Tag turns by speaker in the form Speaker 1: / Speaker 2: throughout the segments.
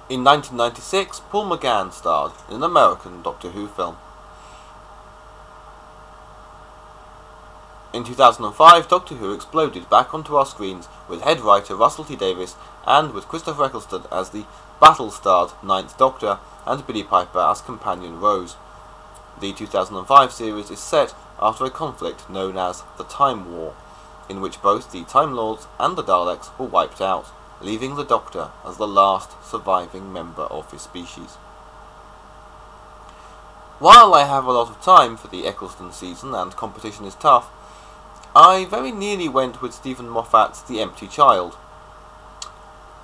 Speaker 1: In 1996, Paul McGann starred in an American Doctor Who film. In 2005, Doctor Who exploded back onto our screens with head writer Russell T Davies and with Christopher Eccleston as the battle-starred Ninth Doctor and Billie Piper as companion Rose. The 2005 series is set after a conflict known as the Time War, in which both the Time Lords and the Daleks were wiped out, leaving the Doctor as the last surviving member of his species. While I have a lot of time for the Eccleston season and competition is tough, I very nearly went with Stephen Moffat's The Empty Child.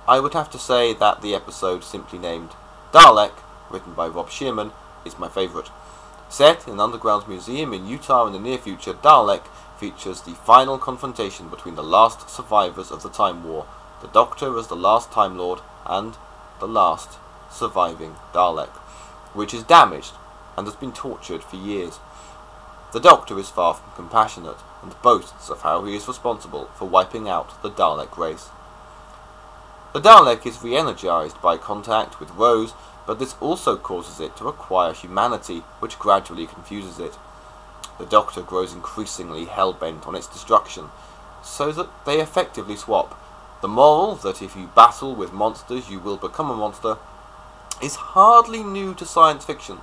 Speaker 1: I would have to say that the episode simply named Dalek, written by Rob Shearman, is my favourite. Set in an underground museum in Utah in the near future, Dalek features the final confrontation between the last survivors of the Time War, the Doctor as the last Time Lord and the last surviving Dalek, which is damaged and has been tortured for years. The Doctor is far from compassionate and boasts of how he is responsible for wiping out the Dalek race. The Dalek is re-energized by contact with Rose, but this also causes it to acquire humanity, which gradually confuses it. The Doctor grows increasingly hell-bent on its destruction, so that they effectively swap. The moral that if you battle with monsters you will become a monster is hardly new to science fiction,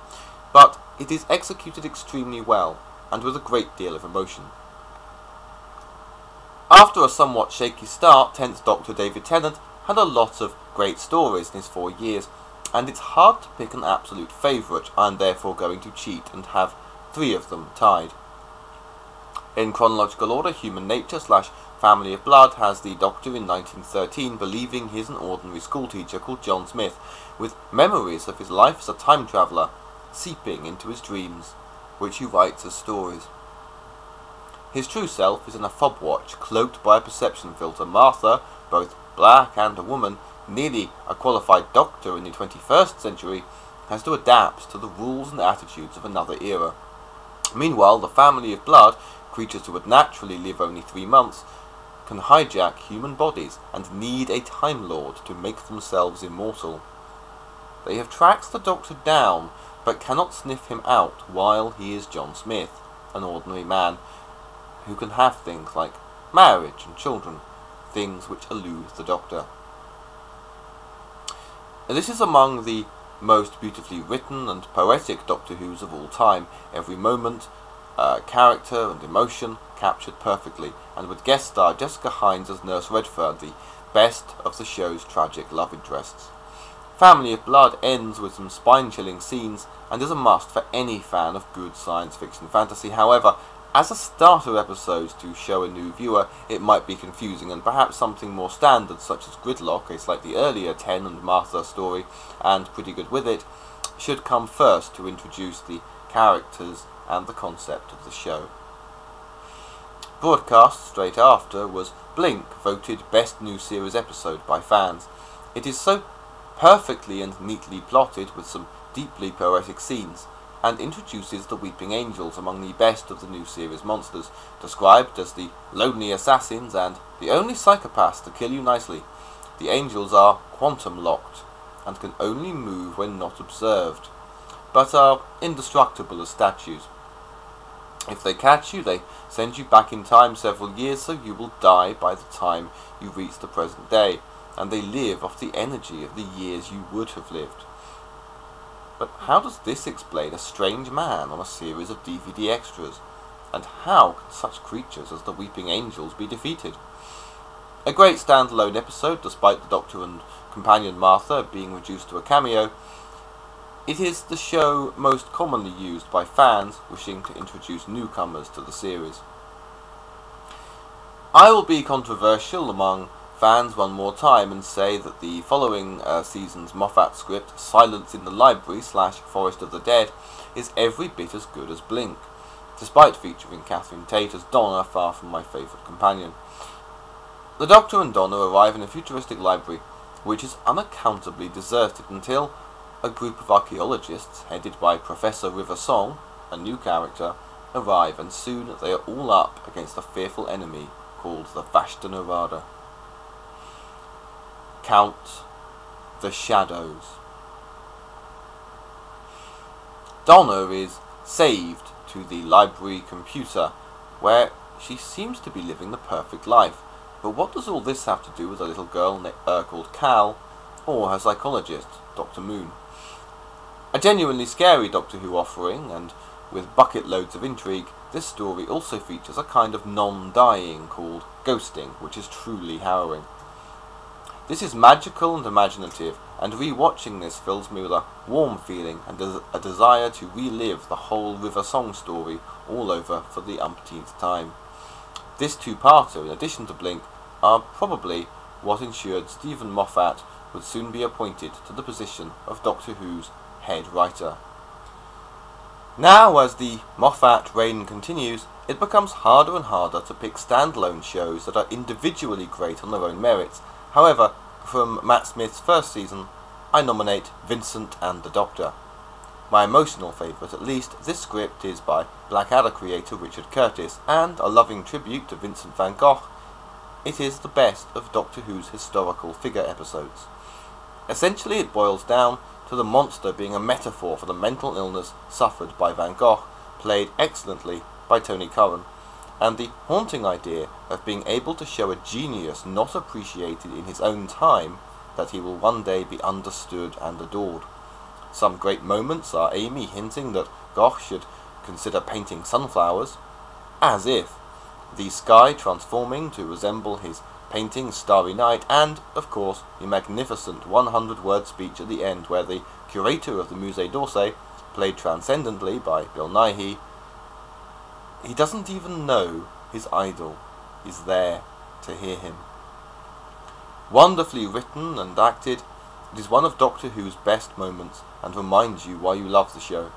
Speaker 1: but it is executed extremely well, and with a great deal of emotion. After a somewhat shaky start, 10th Doctor David Tennant had a lot of great stories in his 4 years, and it's hard to pick an absolute favourite. I'm therefore going to cheat and have 3 of them tied. In chronological order, Human Nature / Family of Blood has the Doctor in 1913 believing he's an ordinary schoolteacher called John Smith, with memories of his life as a time traveller seeping into his dreams, which he writes as stories. His true self is in a fob watch, cloaked by a perception filter. Martha, both black and a woman, nearly a qualified doctor in the 21st century, has to adapt to the rules and attitudes of another era. Meanwhile, the Family of Blood, creatures who would naturally live only 3 months, can hijack human bodies and need a Time Lord to make themselves immortal. They have tracked the Doctor down, but cannot sniff him out while he is John Smith, an ordinary man, who can have things like marriage and children, things which elude the Doctor. This is among the most beautifully written and poetic Doctor Whos of all time, every moment, character and emotion captured perfectly, and with guest star Jessica Hines as Nurse Redfern, the best of the show's tragic love interests. Family of Blood ends with some spine-chilling scenes and is a must for any fan of good science fiction fantasy. However, as a starter episode to show a new viewer, it might be confusing, and perhaps something more standard, such as Gridlock, a slightly earlier Ten and Martha story, and Pretty Good With It, should come first to introduce the characters and the concept of the show. Broadcast straight after was Blink, voted Best New Series Episode by fans. It is so perfectly and neatly plotted with some deeply poetic scenes, and introduces the Weeping Angels among the best of the new series monsters, described as the lonely assassins and the only psychopaths to kill you nicely. The angels are quantum-locked, and can only move when not observed, but are indestructible as statues. If they catch you, they send you back in time several years, so you will die by the time you reach the present day, and they live off the energy of the years you would have lived. But how does this explain a strange man on a series of DVD extras? And how can such creatures as the Weeping Angels be defeated? A great standalone episode, despite the Doctor and companion Martha being reduced to a cameo. It is the show most commonly used by fans wishing to introduce newcomers to the series. I will be controversial among fans one more time and say that the following season's Moffat script, Silence in the Library / Forest of the Dead, is every bit as good as Blink, despite featuring Catherine Tate as Donna, far from my favourite companion. The Doctor and Donna arrive in a futuristic library, which is unaccountably deserted until a group of archaeologists, headed by Professor River Song, a new character, arrive, and soon they are all up against a fearful enemy called the Vashta Nerada. Count The Shadows. Donna is saved to the library computer, where she seems to be living the perfect life. But what does all this have to do with a little girl called Cal, or her psychologist, Dr. Moon? A genuinely scary Doctor Who offering, and with bucket loads of intrigue, this story also features a kind of non-dying called ghosting, which is truly harrowing. This is magical and imaginative, and re-watching this fills me with a warm feeling and a desire to relive the whole River Song story all over for the umpteenth time. This two-parter, in addition to Blink, are probably what ensured Stephen Moffat would soon be appointed to the position of Doctor Who's head writer. Now, as the Moffat reign continues, it becomes harder and harder to pick standalone shows that are individually great on their own merits. However, from Matt Smith's first season, I nominate Vincent and the Doctor. My emotional favourite, at least, this script is by Blackadder creator Richard Curtis, and a loving tribute to Vincent van Gogh. It is the best of Doctor Who's historical figure episodes. Essentially, it boils down to the monster being a metaphor for the mental illness suffered by Van Gogh, played excellently by Tony Curran, and the haunting idea of being able to show a genius not appreciated in his own time that he will one day be understood and adored. Some great moments are Amy hinting that Gogh should consider painting sunflowers, as if, the sky transforming to resemble his painting Starry Night, and, of course, the magnificent 100-word speech at the end where the curator of the Musée d'Orsay, played transcendently by Bill Nighy, he doesn't even know his idol is there to hear him. Wonderfully written and acted, it is one of Doctor Who's best moments and reminds you why you love the show.